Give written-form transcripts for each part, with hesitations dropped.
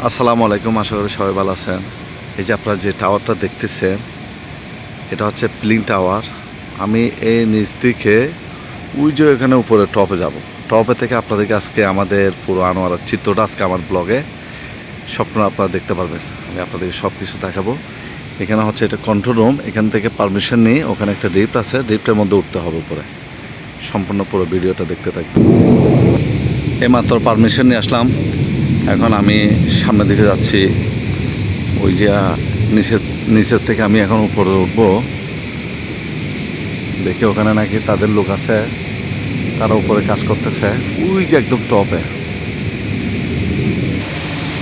আসসালামু আলাইকুম, আশা করি সবাই ভালো আছেন। এই যে আপনারা যে টাওয়ারটা দেখতেছেন, এটা হচ্ছে প্লিন টাওয়ার। আমি এই নিচ থেকে ওই যে এখানে উপরে টপে যাব। টপে থেকে আপনাদেরকে আজকে আমাদের পুরো আনোয়ারার চিত্রটা আজকে আমার ব্লগে স্বপ্ন আপনারা দেখতে পারবেন। আমি আপনাদেরকে সব কিছু দেখাবো। এখানে হচ্ছে এটা কন্ট্রোল রুম, এখান থেকে পারমিশন নিয়ে ওখানে একটা লিফট আছে, লিফটের মধ্যে উঠতে হবে উপরে। সম্পূর্ণ পুরো ভিডিওটা দেখতে থাকবেন। এইমাত্র পারমিশন নিয়ে আসলাম, এখন আমি সামনের দিকে যাচ্ছি। ওই যে নিচের থেকে আমি এখন উপরে উঠবো। দেখি ওখানে নাকি তাদের লোক আছে, তারা উপরে কাজ করতেছে। ওই যে একদম টপে,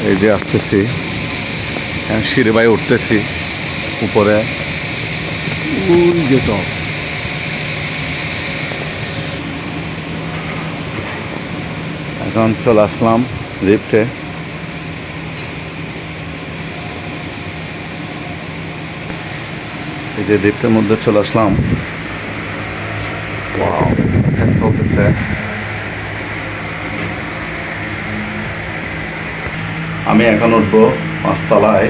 এই যে আসতেছি, সিঁড়ি বাই উঠতেছি উপরে। ওই যে টপ, এখন চলে আসলাম লিফটে। এই যে লিফটের মধ্যে চলে আসলাম। ওয়াও, ফ্যান চলতেছে। আমি এখন উঠবো 5 তলায়।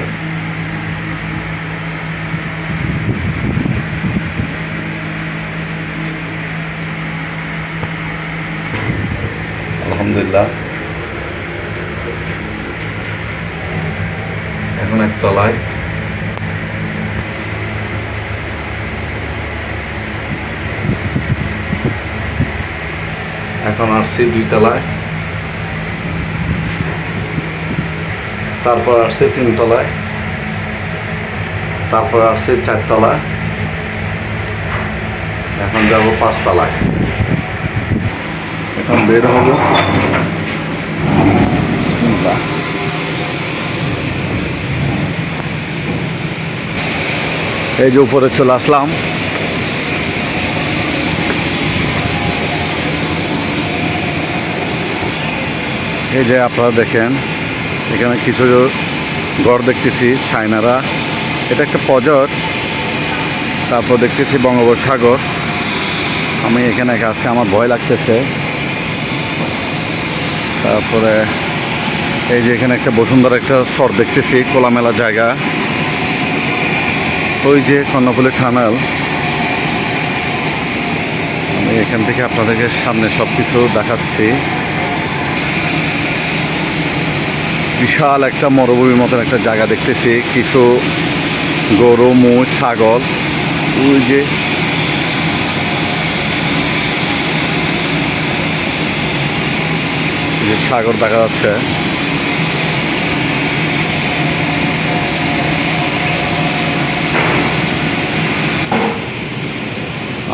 আলহামদুলিল্লাহ, এখন 1 তলায়। এখন আসছি 2 তলায়, তারপর আসছে 3 তলায়, তারপর আসছে 4 তলায়, এখন যাব 5 তলায়। এখন বের হব। বিসমিল্লাহ। এই যে উপরে চলে আসলাম। এই যে আপনারা দেখেন, এখানে কিছু ঘর দেখতেছি চায়নারা। এটা একটা পজর। তারপর দেখতেছি বঙ্গোপসাগর। আমি এখানে একা আছি, আমার ভয় লাগতেছে। তারপরে এই যে এখানে একটা বসুন্ধরা একটা শহর দেখতেছি, খোলামেলা জায়গা। ওই যে কর্ণফুলী টানেল। আমি এখান থেকে আপনাদেরকে সামনে সব কিছু দেখাচ্ছি। বিশাল একটা মরুভূমির মতন একটা জায়গা দেখতেছি, কিছু গরু, মোষ, ছাগল। ওই যে সাগর দেখা যাচ্ছে।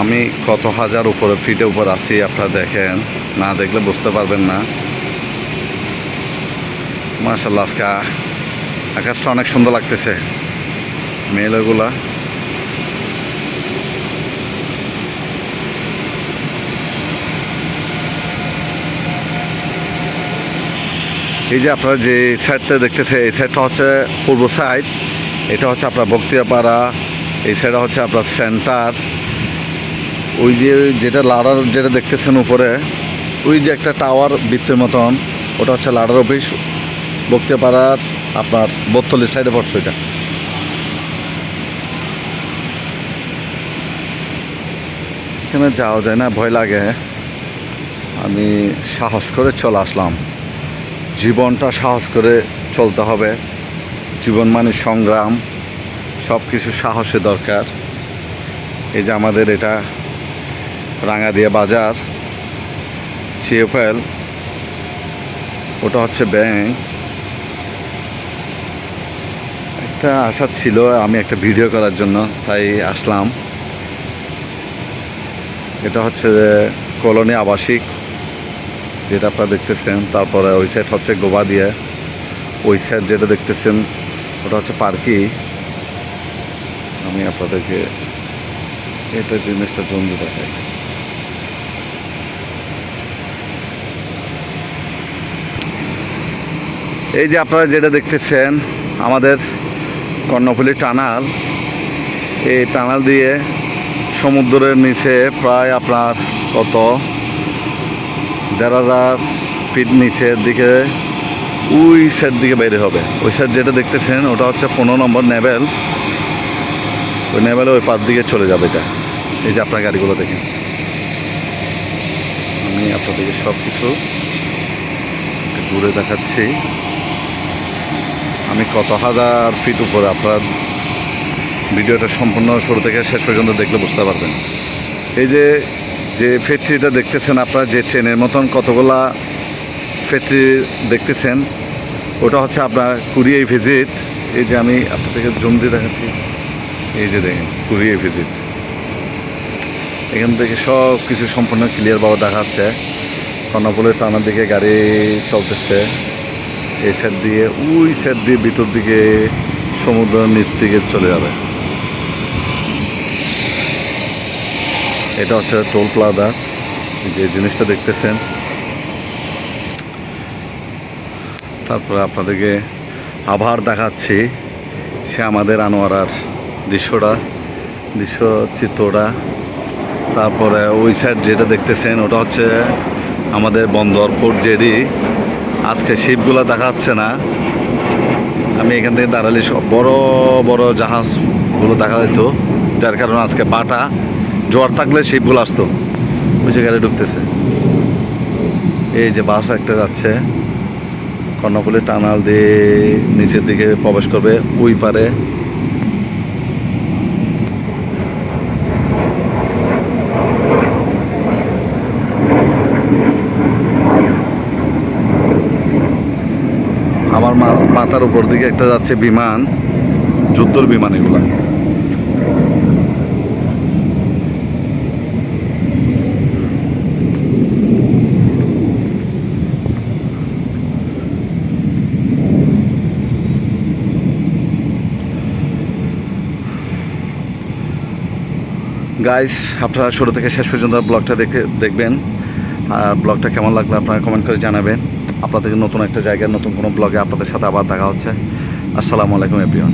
আমি কত হাজার উপরে, ফিটে উপর আছি, আপনারা দেখেন, না দেখলে বুঝতে পারবেন না। মাশাআল্লাহ, আজকে আকাশটা অনেক সুন্দর লাগতেছে, মেয়েগুলা। এই যে আপনারা যে সাইডটা দেখতেছে, এই সাইডটা হচ্ছে পূর্ব সাইড। এটা হচ্ছে আপনার বক্তিয়াপাড়া। এই সাইডটা হচ্ছে আপনার সেন্টার। ওই যে যেটা লাডার যেটা দেখতেছেন উপরে, ওই যে একটা টাওয়ার বৃত্তের মতন, ওটা হচ্ছে লাডার অফিস। বক্তিয়াপাড়ার আপনার 42 সাইডে পড়ছে এটা। এখানে যাওয়া যায় না, ভয় লাগে। আমি সাহস করে চলে আসলাম। জীবনটা সাহস করে চলতে হবে। জীবন মানে সংগ্রাম, সব কিছু সাহসে দরকার। এই যে আমাদের এটা রাঙাদিয়া বাজার, CFL, ওটা হচ্ছে ব্যাংক। একটা আশা ছিল আমি একটা ভিডিও করার জন্য, তাই আসলাম। এটা হচ্ছে কলোনি আবাসিক, যেটা আপনারা দেখতেছেন। তারপরে ওই সাইড হচ্ছে গোবাদিয়া। ওই সাইড যেটা দেখতেছেন ওটা হচ্ছে পার্কি। আমি আপনাদেরকে এটা জিনিসটা জমি দেখাই। এই যে আপনারা যেটা দেখতেছেন আমাদের কর্ণফুলী টানেল। এই টানেল দিয়ে সমুদ্রের নিচে প্রায় আপনার কত 1,500 ফিট নিচের দিকে ওই সাইড দিকে বাইরে হবে। ওই সাইড যেটা দেখতেছেন ওটা হচ্ছে 15 নম্বর নেভেল। ওই নেভেলে ওই পাশ দিকে চলে যাবে এটা। এই যে আপনার গাড়িগুলো দেখেন, আমি আপনাদেরকে সব কিছু ঘুরে দেখাচ্ছি। আমি কত হাজার ফিট উপরে, আপনার ভিডিওটা সম্পূর্ণ শুরু থেকে শেষ পর্যন্ত দেখলে বুঝতে পারবেন। এই যে যে ফ্যাক্টরিটা দেখতেছেন আপনারা, যে ট্রেনের মতন কতগুলা ফ্যাক্টরি দেখতেছেন, ওটা হচ্ছে আপনার কুরিয়ার ভিজিট। এই যে আমি আপনাদেরকে জুম দিয়ে দেখাচ্ছি, এই যে দেখেন কুরিয়ার ভিজিট। এখান থেকে সব কিছু সম্পূর্ণ ক্লিয়ারভাবে দেখা যাচ্ছে। কর্ণফুলের টানার দিকে গাড়ি চলতেছে, এই সাইড দিয়ে ওই সাইড দিয়ে ভিতর দিকে সমুদ্রের নিচ দিকে চলে যাবে। এটা হচ্ছে টোল প্লাজা, যে জিনিসটা দেখতেছেন। তারপরে আপনাদেরকে আবার দেখাচ্ছি সে আমাদের আনোয়ারার দৃশ্য চিত্রটা। তারপরে ওই সাইড যেটা দেখতেছেন ওটা হচ্ছে আমাদের বন্দর পোর্ট জেডি। আজকে শিপগুলো দেখা যাচ্ছে না, আমি এখান থেকে দাঁড়ালে সব বড় বড় জাহাজগুলো দেখা যেত, যার কারণে আজকে বাটা জোয়ার থাকলে শিপগুলো আসতো। ওই যে গাড়ি ঢুকতেছে, এই যে বাস একটা যাচ্ছে কর্ণফুলী টানাল দিয়ে নিচের দিকে প্রবেশ করবে ওই পারে। আমার মাথার উপর দিকে একটা যাচ্ছে বিমান, যুদ্ধর বিমান এগুলা। গাইস, আপনারা শুরু থেকে শেষ পর্যন্ত ব্লগটা দেখবেন। আর ব্লগটা কেমন লাগলো আপনারা কমেন্ট করে জানাবেন। আপনাদেরকে নতুন একটা জায়গায় নতুন কোনো ব্লগে আপনাদের সাথে আবার দেখা হচ্ছে। আসসালামু আলাইকুম এভরিওয়ান।